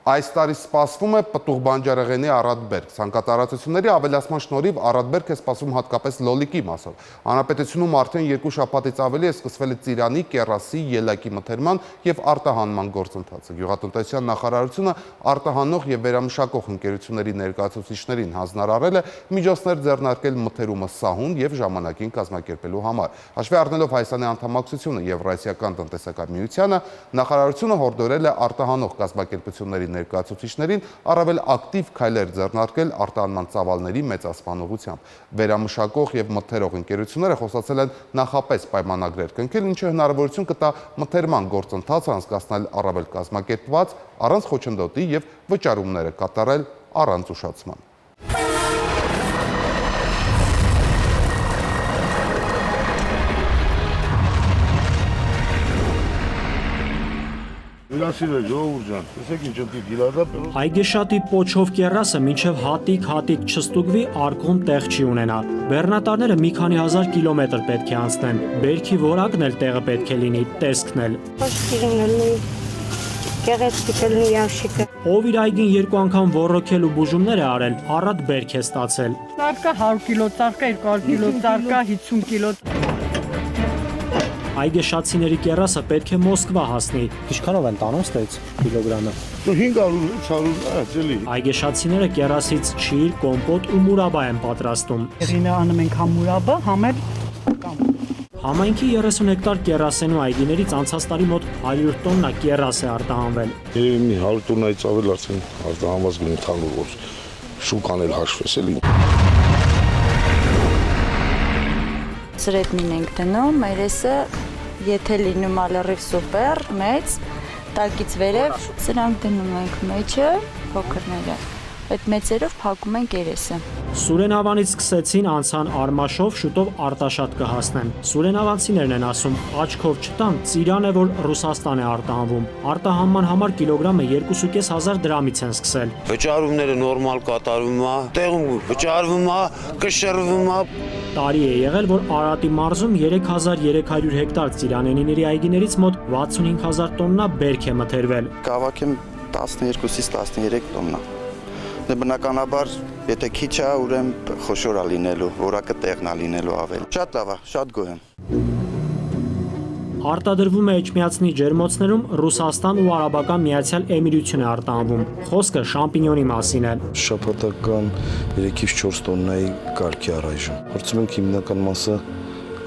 Այս տարի սպասվում է պտուղ բանջարեղենի առատբերք։ Ցանկատարածությունների ավելացման շնորհիվ առատբերք է սպասվում հատկապես լոլիկի մասով։ Հանրապետությունում արդեն 2 շաբաթից ավելի է սկսվել ծիրանի, կեռասի, ելակի մթերման եւ արտահանման գործընթացը։ Գյուղատնտեսության նախարարությունը արտահանող եւ վերամշակող ընկերությունների ներկայացուցիչներին հանձնարարել է միջոցներ ձեռնարկել մթերումը սահուն եւ ժամանակին կազմակերպելու համար։ Հաշվի առնելով Հայաստանի անդամակցությունը Եվրասիական տնտեսական միությանը, նախարարությունը հորդորել է արտահանող կազմակերպությունների ներկայացուցիչներին առավել ակտիվ քայլեր ձեռնարկել արտահանման ծավալների մեծացման ուղղությամբ։ Վերամշակող եւ մթերող ընկերությունները խոսացել են նախապես պայմանագրեր կնքել, ինչը հնարավորություն կտա մթերման գործընթացը անցկացնել առավել կազմակերպված, առանց խոչընդոտի եւ վճարումները կատարել առանց ուշացման։ Այգեշատի պոչով կեռասը մինչև հատիկ չստուգվի արկղում տեղ չի ունենա։ Բեռնատարները մի քանի հազար կիլոմետր պետք է անցնեն։ Բերքի որակն էլ տեղը պետք է լինի, տեսքն էլ։ Ով իր այգին 2 անգամ ոռոգել ու բուժումներ է արել, առատ բերք է ստացել։ Ծարկա 100 կիլո, ծարկա 200 կիլո, ծարկա 50 կիլո։ Այգեշատցիների կեռասը պետք է Մոսկվա հասնի։ Ինչքանով են տանում ստեյց կիլոգրամը։ 500-600, Այգեշատցիները կեռասից չիր, կոմպոտ ու մուրաբա են պատրաստում։ Երինը անում ենք համ մուրաբա, համ էլ Համայնքի 30 հեկտար կեռասենու այգիներից անցած տարի մոտ 100 տոննա կեռաս է արտահանվել։ Երևի մի 100 տոննայից ավել արդեն արտահանված գնի թանուր, որ շուկան էլ հաշվես էլի։ Սրետնին ենք դնում, մայրեսը եթե լինում ալերիվ սուպեր, մեծ, տակից վերև, սրանք դնում ենք մեջը, փոքրները, այդ մեծերով փակում ենք երեսը։ Սուրենավանից սկսեցին, անցան Արմաշով, շուտով Արտաշատ կհասնեն։ Սուրենավանցիներն են ասում, աչքով չտան, ծիրան է, որ Ռուսաստան է արտահանվում։ Արտահանման համար կիլոգրամը 2500 դրամից են սկսել։ Վճարումները նորմալ կատարվում է, տեղում վճարվում է, կշռվում է։ Տարի է եղել, որ Արատի մարզում 3300 հեկտար ծիրանենիների այգիներից մոտ 65000 տոննա բերք է մթերվել։ Կավակեմ 12-ից 13 տոննա։ Բնականաբար, եթե քիչ է, ուրեմն խոշոր է լինելու, որակը տեղն է լինելու ավել։ Շատ լավ է, շատ գոհ եմ։ Արտադրվում է էջմիածնի ջերմոցներում Ռուսաստան ու Արաբական Միացյալ Էմիրություն է արտահանվում։ Խոսքը շամպինյոնի մասին է։ Շաբաթական 3-ից 4 տոննայի կարգի առայժմ։ Փորձում ենք հիմնական մասը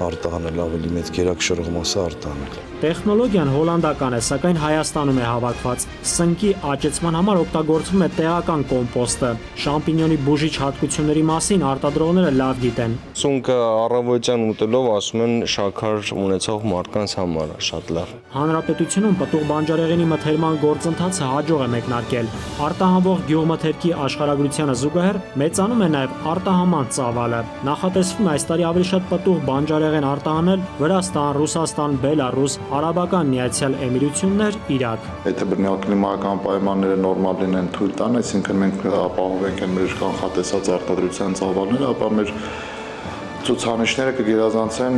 արտահանել, ավելի մեծ գերակշռող մասը արտահանել։ Տեխնոլոգիան հոլանդական է, սակայն Հայաստանում է հավաքված։ Սնկի աճեցման համար օգտագործվում է տեղական կոմպոստը։ Շամպինյոնի բուժիչ հատկությունների մասին արտադրողները լավ գիտեն։ Սունկը առավոտյան ուտելով ասում են շաքար ունեցող մարդկանց համար շատ լավ։ Հանրապետությունում պտուղ բանջարեղենի մթերման գործընթացը հաջող է մեկնարկել։ Արտահանվող գյուղմթերքի աշխարհագրությանը զուգահեռ մեծանում է նաև արտահանման ծավալը։ Նախատեսվում է այս տարի ավելի շատ պտուղ բանջարեղեն արտահանել Վրաստան, Ռուսաստան, Բելարուս, Արաբական Միացյալ Էմիրություններ, Իրաք։ Եթե բռնյալ կլիմայական պայմանները նորմալ լինեն, թույլ տան, այսինքն մենք ապահովենք մեր կանխատեսած արտադրության ծավալները, ապա մեր ցուցանիշները կգերազանցեն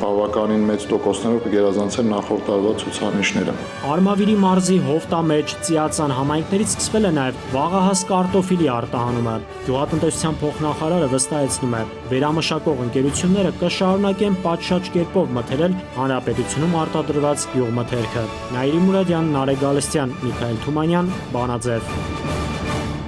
բավականին մեծ տոկոսներով կգերազանցեն նախորդ տարվա ցուցանիշները։ Արմավիրի մարզի Հովտամեջ, Ծիածան համայնքներից սկսվել է նաև վաղահաս կարտոֆիլի արտահանումը։ Գյուղատնտեսության փոխնախարարը վստահեցնում է, վերամշակող ընկերությունները կշարունակեն պատշաճ կերպով մթերել հանրապետությունում արտադրված գյուղմթերքը։ Նաիրի Մուրադյան, Նարեկ Գալստյան, Միքայել Թումանյան, Բանաձև։